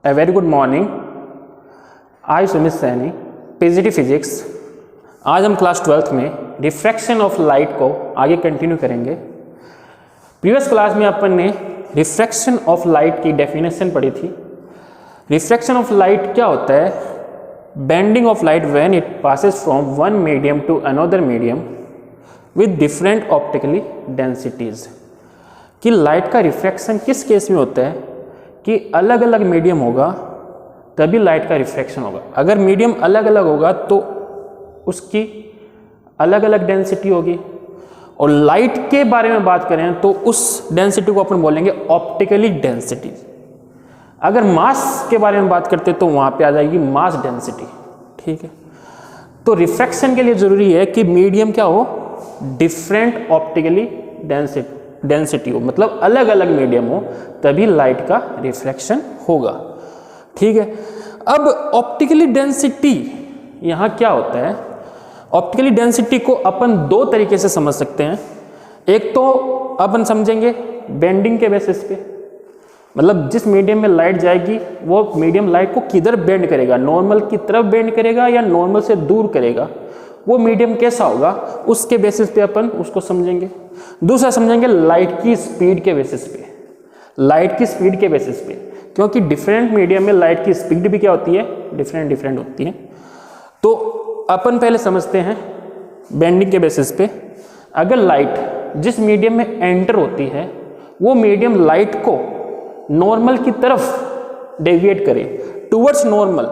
A very good morning. I Sumit Saini, PGT physics. आज हम class 12th में रिफ्रैक्शन ऑफ लाइट को आगे कंटिन्यू करेंगे। प्रीवियस क्लास में अपन ने रिफ्रैक्शन ऑफ लाइट की डेफिनेशन पढ़ी थी। रिफ्रैक्शन ऑफ लाइट क्या होता है? Bending of light when it passes from one medium to another medium with different optically densities. कि लाइट का रिफ्रैक्शन किस केस में होता है कि अलग अलग मीडियम होगा तभी लाइट का रिफ्रैक्शन होगा। अगर मीडियम अलग अलग होगा तो उसकी अलग अलग डेंसिटी होगी। और लाइट के बारे में बात करें तो उस डेंसिटी को अपन बोलेंगे ऑप्टिकली डेंसिटी। अगर मास के बारे में बात करते तो वहाँ पे आ जाएगी मास डेंसिटी। ठीक है, तो रिफ्रैक्शन के लिए ज़रूरी है कि मीडियम क्या हो, डिफरेंट ऑप्टिकली डेंसिटी हो, मतलब अलग अलग मीडियम हो तभी लाइट का रिफ्रैक्शन होगा। ठीक है, अब ऑप्टिकली डेंसिटी यहाँ क्या होता है? ऑप्टिकली डेंसिटी को अपन दो तरीके से समझ सकते हैं। एक तो अपन समझेंगे बेंडिंग के बेसिस पे, मतलब जिस मीडियम में लाइट जाएगी वो मीडियम लाइट को किधर बेंड करेगा, नॉर्मल की तरफ बेंड करेगा या नॉर्मल से दूर करेगा, वो मीडियम कैसा होगा उसके बेसिस पे अपन उसको समझेंगे। दूसरा समझेंगे लाइट की स्पीड के बेसिस पे, लाइट की स्पीड के बेसिस पे, क्योंकि डिफरेंट मीडियम में लाइट की स्पीड भी क्या होती है, डिफरेंट होती है। तो अपन पहले समझते हैं बेंडिंग के बेसिस पे। अगर लाइट जिस मीडियम में एंटर होती है वो मीडियम लाइट को नॉर्मल की तरफ डेविएट करे, टुवर्ड्स नॉर्मल,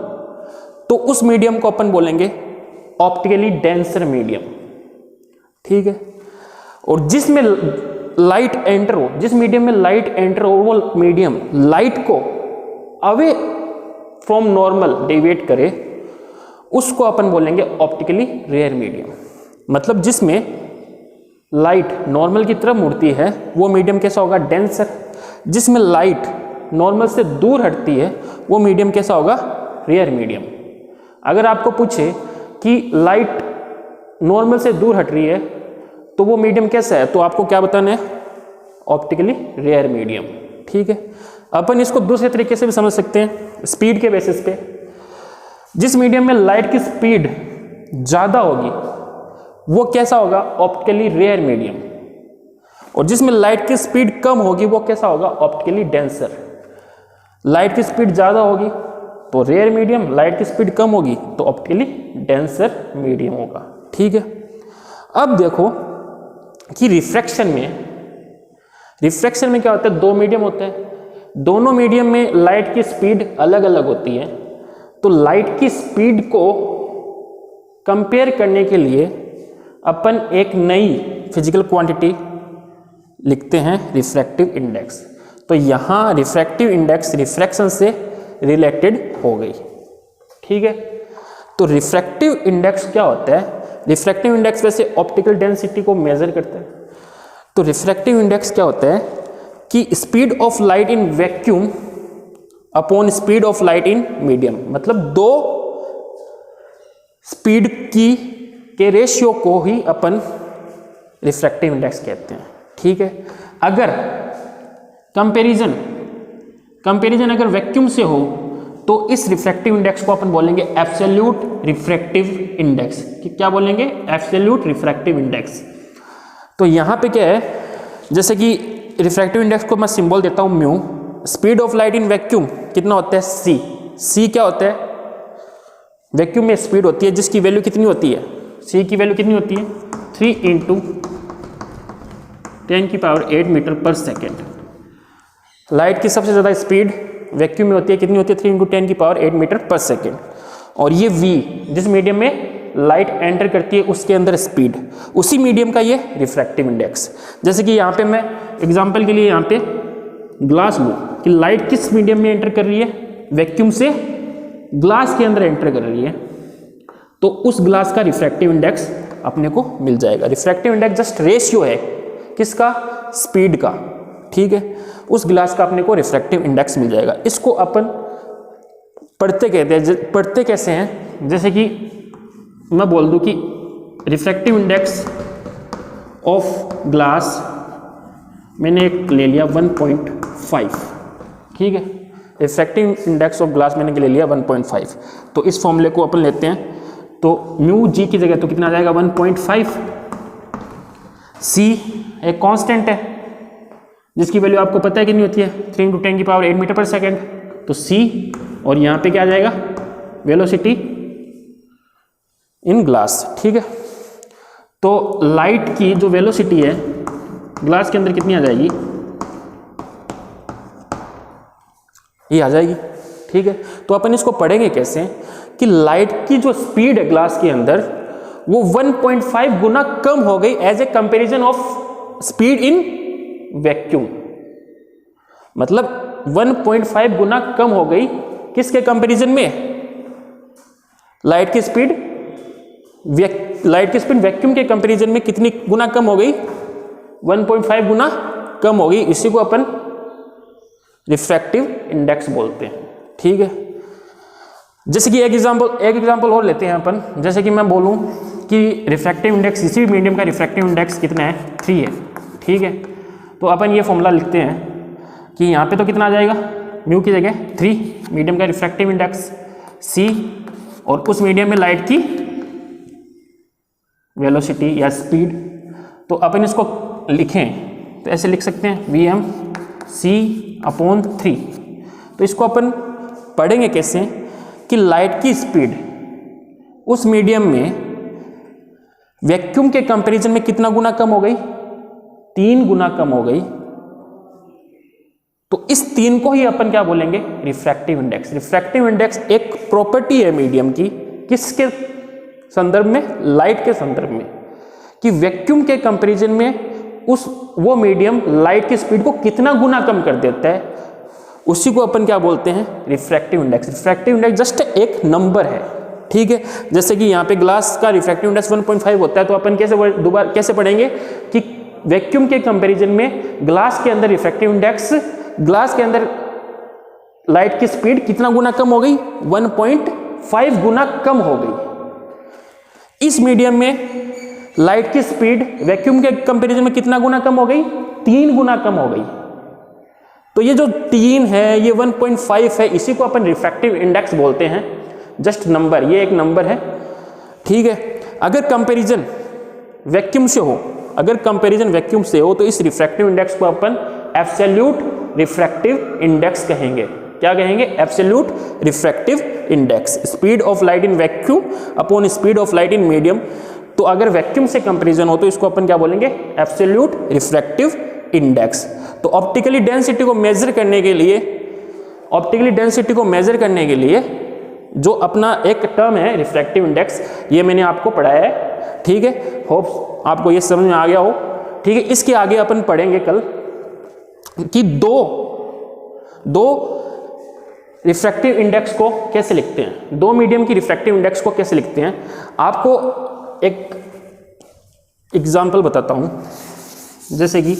तो उस मीडियम को अपन बोलेंगे ऑप्टिकली डेंसर मीडियम। ठीक है, और जिसमें लाइट एंटर हो, जिस मीडियम में लाइट एंटर हो वो मीडियम लाइट को अवे फ्रॉम नॉर्मल डेविएट करे, उसको अपन बोलेंगे ऑप्टिकली रेयर मीडियम। मतलब जिसमें लाइट नॉर्मल की तरफ मुड़ती है वो मीडियम कैसा होगा, डेंसर। जिसमें लाइट नॉर्मल से दूर हटती है वो मीडियम कैसा होगा, रेयर मीडियम। अगर आपको पूछे कि लाइट नॉर्मल से दूर हट रही है तो वो मीडियम कैसा है, तो आपको क्या बताना है, ऑप्टिकली रेयर मीडियम। ठीक है, अपन इसको दूसरे तरीके से भी समझ सकते हैं, स्पीड के बेसिस पे। जिस मीडियम में लाइट की स्पीड ज़्यादा होगी वो कैसा होगा, ऑप्टिकली रेयर मीडियम। और जिसमें लाइट की स्पीड कम होगी वो कैसा होगा, ऑप्टिकली डेंसर। लाइट की स्पीड ज़्यादा होगी तो रेयर मीडियम, लाइट की स्पीड कम होगी तो ऑप्टिकली डेंसर मीडियम होगा। ठीक है, अब देखो कि रिफ्रैक्शन में क्या होता है, दो मीडियम होते हैं, दोनों मीडियम में लाइट की स्पीड अलग अलग होती है। तो लाइट की स्पीड को कंपेयर करने के लिए अपन एक नई फिजिकल क्वांटिटी लिखते हैं, रिफ्रैक्टिव इंडेक्स। तो यहाँ रिफ्रैक्टिव इंडेक्स रिफ्रैक्शन से रिलेटेड हो गई। ठीक है, तो रिफ्रैक्टिव इंडेक्स क्या होता है? रिफ्रैक्टिव इंडेक्स वैसे ऑप्टिकल डेंसिटी को मेजर करता है। तो रिफ्रैक्टिव इंडेक्स क्या होता है कि speed of light in vacuum upon speed of light in medium, मतलब दो स्पीड के रेशियो को ही अपन रिफ्रैक्टिव इंडेक्स कहते हैं। ठीक है, अगर कंपैरिजन अगर वैक्यूम से हो तो इस रिफ्रैक्टिव इंडेक्स को अपन बोलेंगे एब्सोल्यूट रिफ्रैक्टिव इंडेक्स। क्या बोलेंगे, एब्सोल्यूट रिफ्रैक्टिव इंडेक्स। तो यहाँ पे क्या है, जैसे कि रिफ्रैक्टिव इंडेक्स को मैं सिंबल देता हूँ mu. Speed of light in vacuum कितना होता है, सी क्या होता है, वैक्यूम में स्पीड होती है जिसकी वैल्यू कितनी होती है, सी की वैल्यू कितनी होती है, 3 × 10⁸ मीटर पर सेकेंड। लाइट की सबसे ज़्यादा स्पीड वैक्यूम में होती है, कितनी होती है, 3 × 10⁸ मीटर पर सेकेंड। और ये v जिस मीडियम में लाइट एंटर करती है उसके अंदर स्पीड, उसी मीडियम का ये रिफ्रैक्टिव इंडेक्स। जैसे कि यहाँ पे मैं एग्जांपल के लिए यहाँ पे ग्लास लूँ कि लाइट किस मीडियम में एंटर कर रही है, वैक्यूम से ग्लास के अंदर एंटर कर रही है, तो उस ग्लास का रिफ्रैक्टिव इंडेक्स अपने को मिल जाएगा। रिफ्रैक्टिव इंडेक्स जस्ट रेशियो है किसका, स्पीड का। ठीक है, उस ग्लास का अपने को रिफ्रैक्टिव इंडेक्स मिल जाएगा। इसको अपन पढ़ते कैसे हैं, जैसे कि मैं बोल दूं कि रिफ्रैक्टिव इंडेक्स ऑफ ग्लास मैंने एक ले लिया 1.5। ठीक है, रिफ्रैक्टिव इंडेक्स ऑफ ग्लास मैंने ले लिया 1.5। तो इस फॉर्मूले को अपन लेते हैं, तो म्यू जी की जगह तो कितना आ जाएगा 1.5। सी एक कांस्टेंट है जिसकी वैल्यू आपको पता है कितनी होती है, 3 × 10⁸ मीटर पर सेकेंड। तो सी और यहाँ पे क्या आ जाएगा वेलोसिटी इन ग्लास। ठीक है, तो लाइट की जो वेलोसिटी है ग्लास के अंदर कितनी आ जाएगी, ये आ जाएगी। ठीक है, तो अपन इसको पढ़ेंगे कैसे कि लाइट की जो स्पीड है ग्लास के अंदर वो 1.5 गुना कम हो गई as a comparison of speed in vacuum. मतलब 1.5 गुना कम हो गई किसके कंपैरिजन में, लाइट की स्पीड वैक्यूम के कंपैरिजन में कितनी गुना कम हो गई, 1.5 गुना कम हो गई। इसी को अपन रिफ्रैक्टिव इंडेक्स बोलते हैं। ठीक है, जैसे कि एक एग्जांपल और लेते हैं अपन। जैसे कि मैं बोलूं कि रिफ्रैक्टिव इंडेक्स, किसी भी मीडियम का रिफ्रैक्टिव इंडेक्स कितना है, 3 है। ठीक है, तो अपन ये फॉर्मूला लिखते हैं कि यहाँ पे तो कितना आ जाएगा, म्यू की जगह 3 मीडियम का रिफ्रैक्टिव इंडेक्स, सी और उस मीडियम में लाइट की वेलोसिटी या स्पीड। तो अपन इसको लिखें तो ऐसे लिख सकते हैं Vm/c/3। तो इसको अपन पढ़ेंगे कैसे कि लाइट की स्पीड उस मीडियम में वैक्यूम के कंपैरिजन में कितना गुना कम हो गई, 3 गुना कम हो गई। तो इस 3 को ही अपन क्या बोलेंगे, रिफ्रैक्टिव इंडेक्स। रिफ्रैक्टिव इंडेक्स एक प्रॉपर्टी है मीडियम की, किसके संदर्भ में, लाइट के संदर्भ में, कि वैक्यूम के कंपैरिजन में वो मीडियम लाइट की स्पीड को कितना गुना कम कर देता है, उसी को अपन क्या बोलते हैं, refractive index. Refractive index just एक नंबर है। ठीक है, जैसे कि यहाँ पे ग्लास का रिफ्रैक्टिव इंडेक्स 1.5 होता है, तो अपन कैसे पढ़ेंगे कि वैक्यूम के कंपैरिजन में ग्लास के अंदर रिफ्रैक्टिव इंडेक्स, ग्लास के अंदर लाइट की स्पीड कितना गुना कम हो गई, 1.5 गुना कम हो गई। इस मीडियम में लाइट की स्पीड वैक्यूम के कंपैरिजन में कितना गुना कम हो गई, 3 गुना कम हो गई। तो ये जो 3 है, ये 1.5 है, इसी को अपन रिफ्रैक्टिव इंडेक्स बोलते हैं। जस्ट नंबर, ये एक नंबर है। ठीक है, अगर कंपैरिजन वैक्यूम से हो, तो इस रिफ्रैक्टिव इंडेक्स को अपन एब्सोल्यूट रिफ्रैक्टिव इंडेक्स कहेंगे। क्या कहेंगे, absolute refractive index, speed of light in vacuum upon speed of light in medium. तो अगर वैक्यूम से कंपैरिजन हो तो इसको अपन क्या बोलेंगे, एब्सोल्यूट रिफ्रैक्टिव इंडेक्स। तो ऑप्टिकली डेंसिटी को मेजर करने के लिए जो अपना एक टर्म है रिफ्रैक्टिव इंडेक्स, ये मैंने आपको पढ़ाया है। ठीक है, होप आपको ये समझ में आ गया हो। ठीक है, इसके आगे अपन पढ़ेंगे कल कि दो रिफ्रैक्टिव इंडेक्स को कैसे लिखते हैं, 2 मीडियम की रिफ्रैक्टिव इंडेक्स को कैसे लिखते हैं। आपको एक एग्जाम्पल बताता हूं। जैसे कि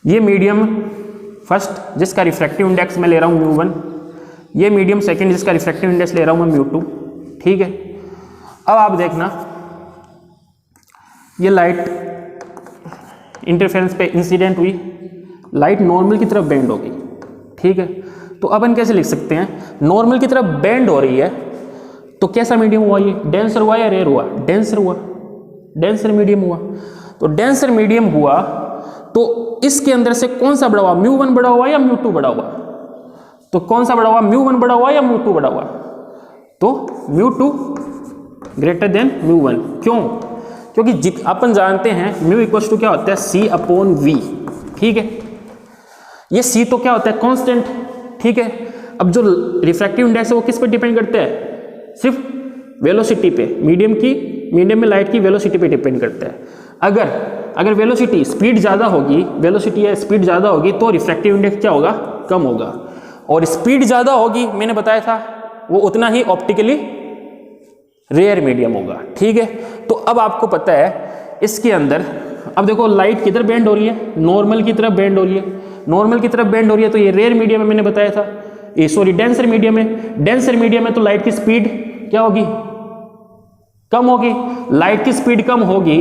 ये मीडियम फर्स्ट जिसका रिफ्रैक्टिव इंडेक्स मैं ले रहा हूं μ1, ये मीडियम सेकंड जिसका रिफ्रैक्टिव इंडेक्स ले रहा हूं मैं μ2। ठीक है, अब आप देखना, ये लाइट इंटरफेरेंस पे इंसिडेंट हुई, लाइट नॉर्मल की तरफ बेंड हो गई। ठीक है, तो अपन कैसे लिख सकते हैं, नॉर्मल की तरफ बेंड हो रही है तो कैसा मीडियम हुआ, ये डेंसर हुआ या रेयर हुआ, डेंसर मीडियम हुआ। तो डेंसर मीडियम हुआ तो इसके अंदर से कौन सा बड़ा हुआ, μ1 बड़ा हुआ या μ2 बड़ा हुआ। तो कौन सा बड़ा हुआ, μ1 बड़ा हुआ या μ2 बड़ा हुआ। तो μ2 ग्रेटर देन μ1। क्यों, क्योंकि अपन जानते हैं μ इक्वल्स टू क्या होता है, C/V। ठीक है, ये C तो क्या होता है, कांस्टेंट। ठीक है, अब जो रिफ्रैक्टिव इंडेक्स है वो किस पर डिपेंड करता है, सिर्फ वेलोसिटी पे, मीडियम में लाइट की वेलोसिटी पे डिपेंड करता है। अगर वेलोसिटी स्पीड ज़्यादा होगी, तो रिफ्रैक्टिव इंडेक्स क्या होगा, कम होगा। और स्पीड ज़्यादा होगी, मैंने बताया था, वो उतना ही ऑप्टिकली रेयर मीडियम होगा। ठीक है, तो अब आपको पता है इसके अंदर, अब देखो लाइट किधर बेंड हो रही है, नॉर्मल की तरफ बेंड हो रही है। तो ये रेयर मीडियम है, मैंने बताया था, ये सॉरी डेंसर मीडियम है। तो लाइट की स्पीड क्या होगी, कम होगी। लाइट की स्पीड कम होगी,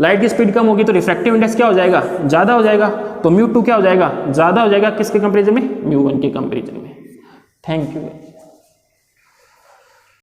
लाइट की स्पीड कम होगी तो रिफ्रैक्टिव इंडेक्स क्या हो जाएगा, ज़्यादा हो जाएगा। तो μ2 क्या हो जाएगा, ज़्यादा हो जाएगा किसके कंपेरिजन में, μ1 के कंपेरिजन में। Thank you.